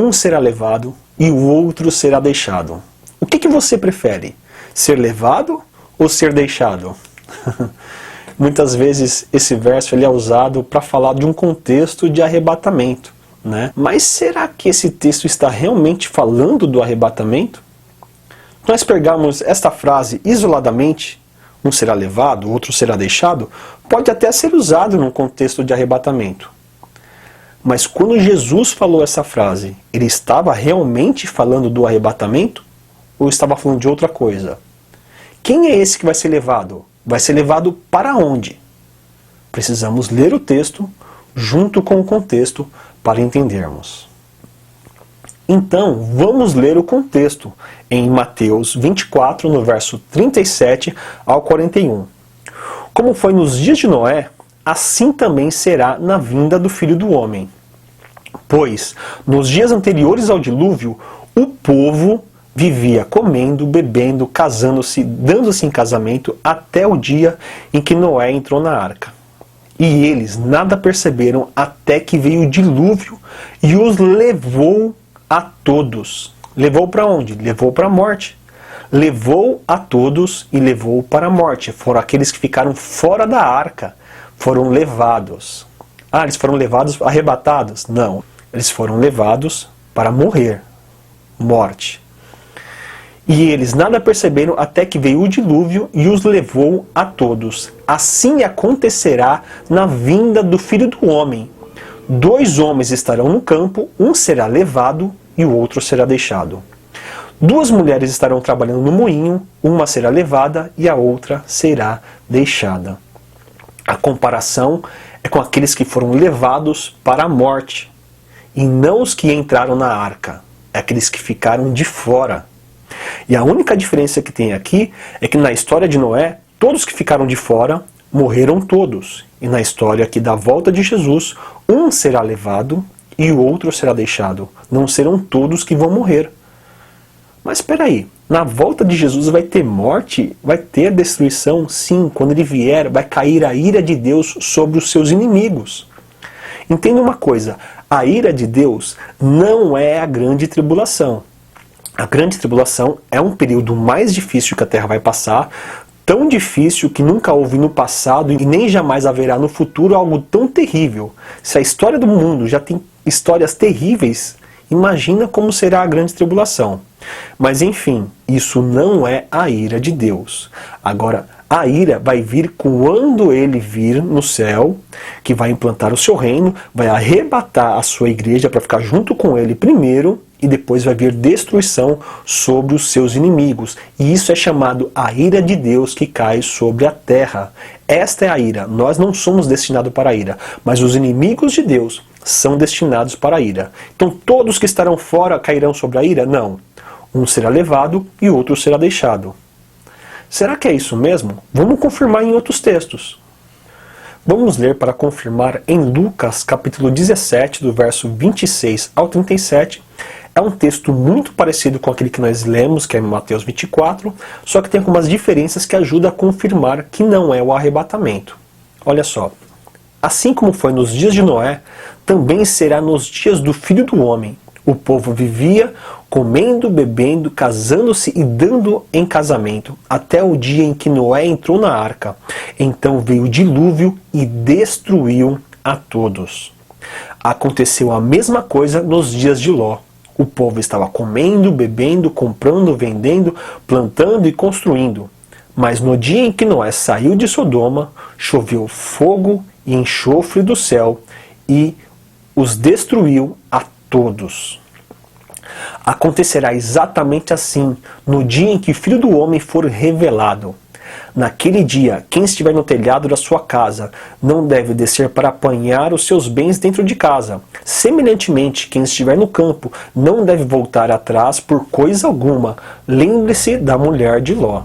um será levado e o outro será deixado. O que você prefere? Ser levado ou ser deixado? Muitas vezes esse verso ele é usado para falar de um contexto de arrebatamento, né? Mas será que esse texto está realmente falando do arrebatamento? Se nós pegarmos esta frase isoladamente, um será levado, outro será deixado, pode até ser usado num contexto de arrebatamento. Mas quando Jesus falou essa frase, ele estava realmente falando do arrebatamento? Ou estava falando de outra coisa? Quem é esse que vai ser levado? Vai ser levado para onde? Precisamos ler o texto junto com o contexto para entendermos. Então, vamos ler o contexto em Mateus 24, no verso 37 ao 41. Como foi nos dias de Noé, assim também será na vinda do Filho do Homem. Pois, nos dias anteriores ao dilúvio, o povo vivia comendo, bebendo, casando-se, dando-se em casamento, até o dia em que Noé entrou na arca. E eles nada perceberam até que veio o dilúvio e os levou a todos. Levou para onde? Levou para a morte. Levou a todos e levou para a morte. Foram aqueles que ficaram fora da arca. Foram levados. Ah, eles foram levados, arrebatados? Não. Eles foram levados para morrer. Morte. E eles nada perceberam até que veio o dilúvio e os levou a todos. Assim acontecerá na vinda do Filho do Homem. 2 homens estarão no campo, um será levado e o outro será deixado. 2 mulheres estarão trabalhando no moinho, uma será levada e a outra será deixada. A comparação é com aqueles que foram levados para a morte, e não os que entraram na arca, é aqueles que ficaram de fora. E a única diferença que tem aqui é que na história de Noé, todos que ficaram de fora morreram todos. E na história aqui da volta de Jesus, um será levado e o outro será deixado. Não serão todos que vão morrer. Mas espera aí, na volta de Jesus vai ter morte? Vai ter destruição? Sim, quando ele vier vai cair a ira de Deus sobre os seus inimigos. Entenda uma coisa, a ira de Deus não é a grande tribulação. A grande tribulação é um período mais difícil que a Terra vai passar, tão difícil que nunca houve no passado e nem jamais haverá no futuro algo tão terrível. Se a história do mundo já tem histórias terríveis, imagina como será a grande tribulação. Mas enfim, isso não é a ira de Deus. Agora, a ira vai vir quando ele vir no céu, que vai implantar o seu reino, vai arrebatar a sua igreja para ficar junto com ele primeiro, e depois vai vir destruição sobre os seus inimigos. E isso é chamado a ira de Deus que cai sobre a terra. Esta é a ira. Nós não somos destinados para a ira, mas os inimigos de Deus são destinados para a ira. Então todos que estarão fora cairão sobre a ira? Não. Um será levado e o outro será deixado. Será que é isso mesmo? Vamos confirmar em outros textos. Vamos ler para confirmar em Lucas capítulo 17, do verso 26 ao 37. É um texto muito parecido com aquele que nós lemos, que é em Mateus 24, só que tem algumas diferenças que ajudam a confirmar que não é o arrebatamento. Olha só. Assim como foi nos dias de Noé, também será nos dias do Filho do Homem. O povo vivia comendo, bebendo, casando-se e dando em casamento, até o dia em que Noé entrou na arca. Então veio o dilúvio e destruiu a todos. Aconteceu a mesma coisa nos dias de Ló. O povo estava comendo, bebendo, comprando, vendendo, plantando e construindo. Mas no dia em que Noé saiu de Sodoma, choveu fogo e enxofre do céu e os destruiu a todos. Acontecerá exatamente assim no dia em que o Filho do Homem for revelado. Naquele dia, quem estiver no telhado da sua casa não deve descer para apanhar os seus bens dentro de casa. Semelhantemente, quem estiver no campo não deve voltar atrás por coisa alguma. Lembre-se da mulher de Ló.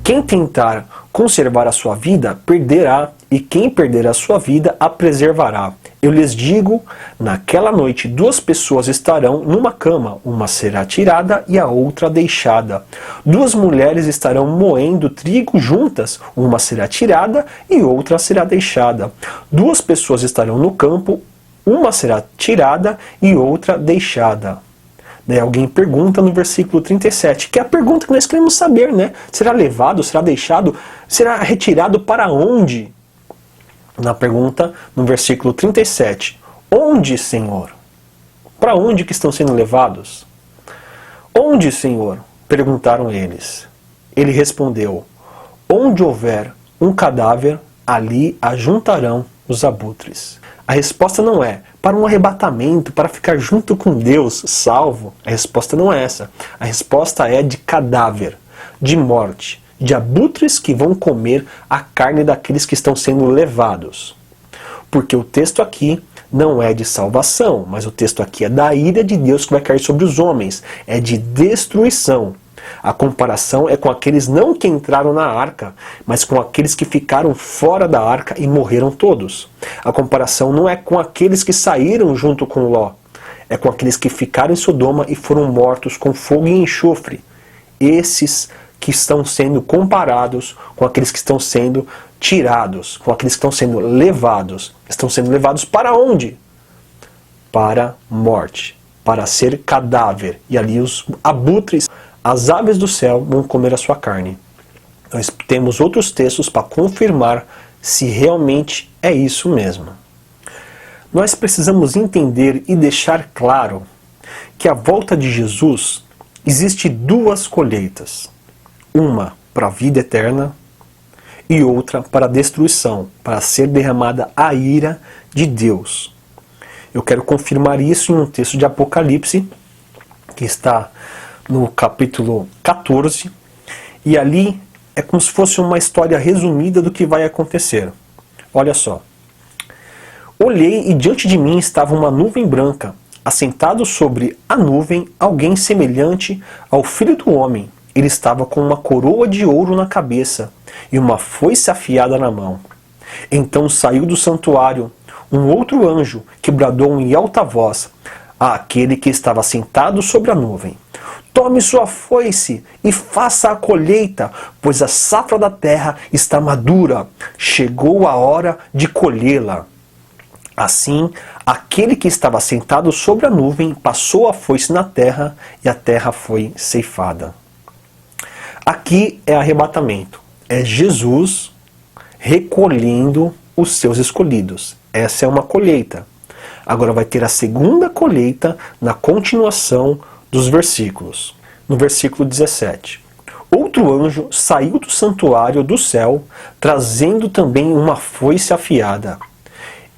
Quem tentar conservar a sua vida, perderá, e quem perder a sua vida, a preservará. Eu lhes digo, naquela noite 2 pessoas estarão numa cama, uma será tirada e a outra deixada. 2 mulheres estarão moendo trigo juntas, uma será tirada e outra será deixada. 2 pessoas estarão no campo, uma será tirada e outra deixada. Daí alguém pergunta no versículo 37, que é a pergunta que nós queremos saber, né? Será levado, será deixado, será retirado para onde? Na pergunta, no versículo 37, onde, Senhor? Para onde que estão sendo levados? Onde, Senhor? Perguntaram eles. Ele respondeu, onde houver um cadáver, ali ajuntarão os abutres. A resposta não é para um arrebatamento, para ficar junto com Deus, salvo. A resposta não é essa. A resposta é de cadáver, de morte, de abutres que vão comer a carne daqueles que estão sendo levados. Porque o texto aqui não é de salvação, mas o texto aqui é da ira de Deus que vai cair sobre os homens. É de destruição. A comparação é com aqueles não que entraram na arca, mas com aqueles que ficaram fora da arca e morreram todos. A comparação não é com aqueles que saíram junto com Ló, é com aqueles que ficaram em Sodoma e foram mortos com fogo e enxofre. Esses que estão sendo comparados com aqueles que estão sendo tirados, com aqueles que estão sendo levados. Estão sendo levados para onde? Para morte, para ser cadáver. E ali os abutres, as aves do céu vão comer a sua carne. Nós temos outros textos para confirmar se realmente é isso mesmo. Nós precisamos entender e deixar claro que à volta de Jesus existe duas colheitas. Uma para a vida eterna e outra para a destruição, para ser derramada a ira de Deus. Eu quero confirmar isso em um texto de Apocalipse, que está no capítulo 14, e ali é como se fosse uma história resumida do que vai acontecer. Olha só. Olhei e diante de mim estava uma nuvem branca, assentado sobre a nuvem alguém semelhante ao Filho do Homem. Ele estava com uma coroa de ouro na cabeça e uma foice afiada na mão. Então saiu do santuário um outro anjo que bradou em alta voz àquele que estava sentado sobre a nuvem: tome sua foice e faça a colheita, pois a safra da terra está madura. Chegou a hora de colhê-la. Assim, aquele que estava sentado sobre a nuvem passou a foice na terra e a terra foi ceifada. Aqui é arrebatamento. É Jesus recolhendo os seus escolhidos. Essa é uma colheita. Agora vai ter a segunda colheita na continuação dos versículos. No versículo 17. Outro anjo saiu do santuário do céu, trazendo também uma foice afiada.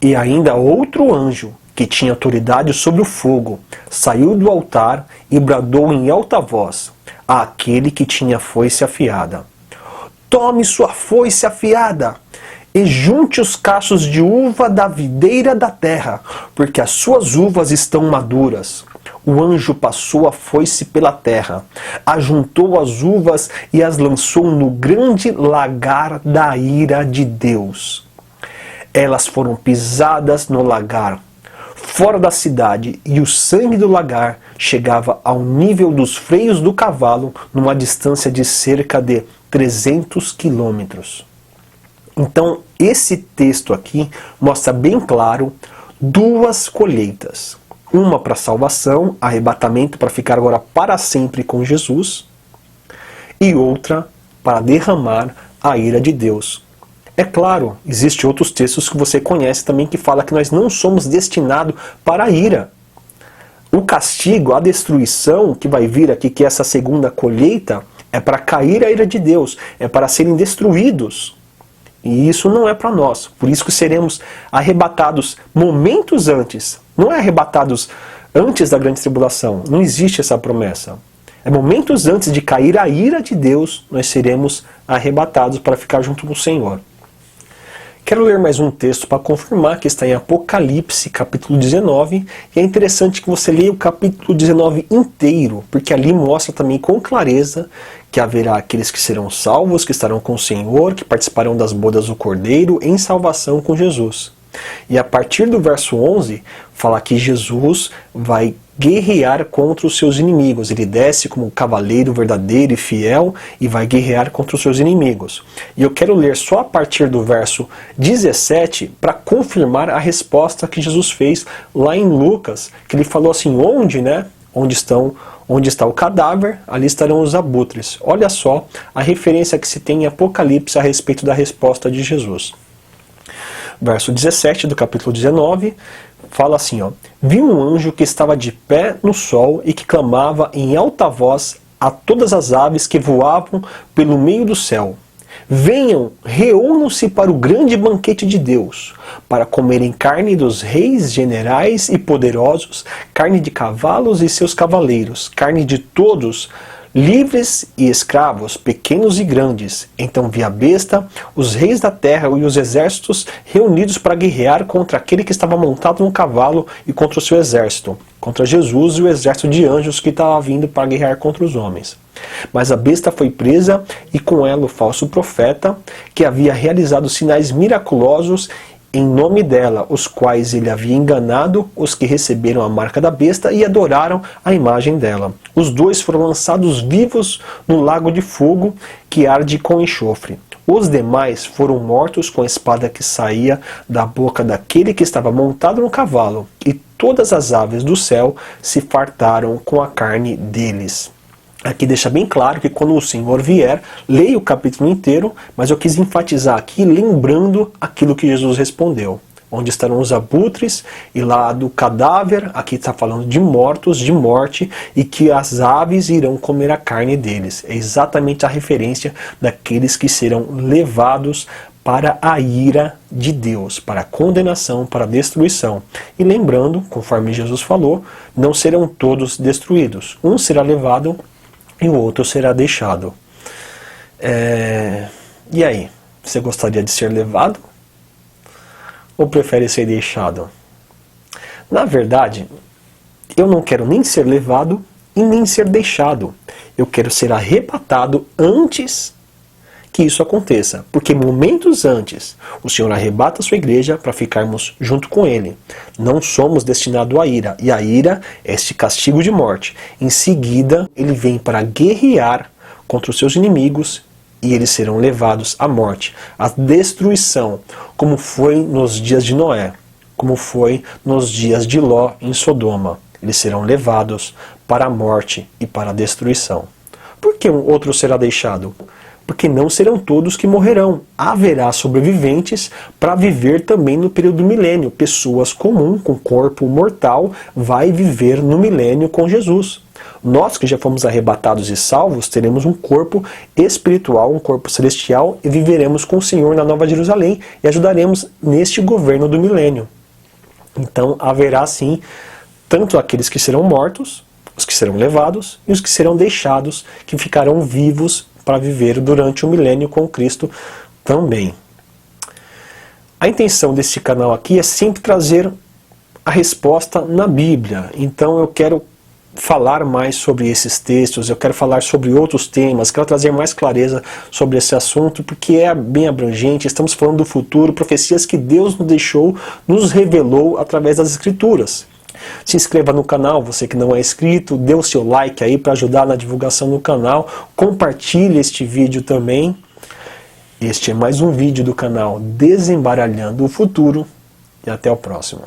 E ainda outro anjo, que tinha autoridade sobre o fogo, saiu do altar e bradou em alta voz àquele que tinha foice afiada: tome sua foice afiada e junte os cachos de uva da videira da terra, porque as suas uvas estão maduras. O anjo passou a foice pela terra, ajuntou as uvas e as lançou no grande lagar da ira de Deus. Elas foram pisadas no lagar, fora da cidade, e o sangue do lagar chegava ao nível dos freios do cavalo, numa distância de cerca de 300 quilômetros. Então, esse texto aqui mostra bem claro duas colheitas. Uma para salvação, arrebatamento para ficar agora para sempre com Jesus, e outra para derramar a ira de Deus. É claro, existem outros textos que você conhece também que fala que nós não somos destinados para a ira. O castigo, a destruição que vai vir aqui, que é essa segunda colheita, é para cair a ira de Deus, é para serem destruídos. E isso não é para nós. Por isso que seremos arrebatados momentos antes. Não é arrebatados antes da grande tribulação. Não existe essa promessa. É momentos antes de cair a ira de Deus, nós seremos arrebatados para ficar junto com o Senhor. Quero ler mais um texto para confirmar que está em Apocalipse, capítulo 19. E é interessante que você leia o capítulo 19 inteiro, porque ali mostra também com clareza que haverá aqueles que serão salvos, que estarão com o Senhor, que participarão das bodas do Cordeiro em salvação com Jesus. E a partir do verso 11, fala que Jesus vai guerrear contra os seus inimigos. Ele desce como um cavaleiro verdadeiro e fiel e vai guerrear contra os seus inimigos. E eu quero ler só a partir do verso 17 para confirmar a resposta que Jesus fez lá em Lucas, que ele falou assim, onde está o cadáver, ali estarão os abutres. Olha só a referência que se tem em Apocalipse a respeito da resposta de Jesus. Verso 17 do capítulo 19, fala assim, vi um anjo que estava de pé no sol e que clamava em alta voz a todas as aves que voavam pelo meio do céu. Venham, reúnam-se para o grande banquete de Deus, para comerem carne dos reis, generais e poderosos, carne de cavalos e seus cavaleiros, carne de todos, livres e escravos, pequenos e grandes. Então vi a besta, os reis da terra e os exércitos reunidos para guerrear contra aquele que estava montado no cavalo e contra o seu exército, contra Jesus e o exército de anjos que estava vindo para guerrear contra os homens. Mas a besta foi presa e com ela o falso profeta, que havia realizado sinais miraculosos em nome dela, os quais ele havia enganado os que receberam a marca da besta e adoraram a imagem dela. Os dois foram lançados vivos no lago de fogo que arde com enxofre. Os demais foram mortos com a espada que saía da boca daquele que estava montado no cavalo, e todas as aves do céu se fartaram com a carne deles. Aqui deixa bem claro que quando o Senhor vier, leia o capítulo inteiro, mas eu quis enfatizar aqui, lembrando aquilo que Jesus respondeu. Onde estarão os abutres, e lá do cadáver, aqui está falando de mortos, de morte, e que as aves irão comer a carne deles. É exatamente a referência daqueles que serão levados para a ira de Deus, para a condenação, para a destruição. E lembrando, conforme Jesus falou, não serão todos destruídos. Um será levado e o outro será deixado. E aí? Você gostaria de ser levado? Ou prefere ser deixado? Na verdade, eu não quero nem ser levado e nem ser deixado. Eu quero ser arrebatado antes que isso aconteça. Porque momentos antes, o Senhor arrebata a sua igreja para ficarmos junto com Ele. Não somos destinados à ira. E a ira é este castigo de morte. Em seguida, Ele vem para guerrear contra os seus inimigos e eles serão levados à morte, à destruição, como foi nos dias de Noé, como foi nos dias de Ló em Sodoma. Eles serão levados para a morte e para a destruição. Por que um outro será deixado? Porque não serão todos que morrerão. Haverá sobreviventes para viver também no período do milênio. Pessoas comuns, com corpo mortal, vai viver no milênio com Jesus. Nós que já fomos arrebatados e salvos, teremos um corpo espiritual, um corpo celestial, e viveremos com o Senhor na Nova Jerusalém e ajudaremos neste governo do milênio. Então haverá sim, tanto aqueles que serão mortos, os que serão levados, e os que serão deixados, que ficarão vivos para viver durante o milênio com Cristo também. A intenção desse canal aqui é sempre trazer a resposta na Bíblia. Então eu quero falar mais sobre esses textos, eu quero falar sobre outros temas, quero trazer mais clareza sobre esse assunto, porque é bem abrangente, estamos falando do futuro, profecias que Deus nos deixou, nos revelou através das Escrituras. Se inscreva no canal, você que não é inscrito, dê o seu like aí para ajudar na divulgação do canal, compartilhe este vídeo também. Este é mais um vídeo do canal Desembaralhando o Futuro e até o próximo.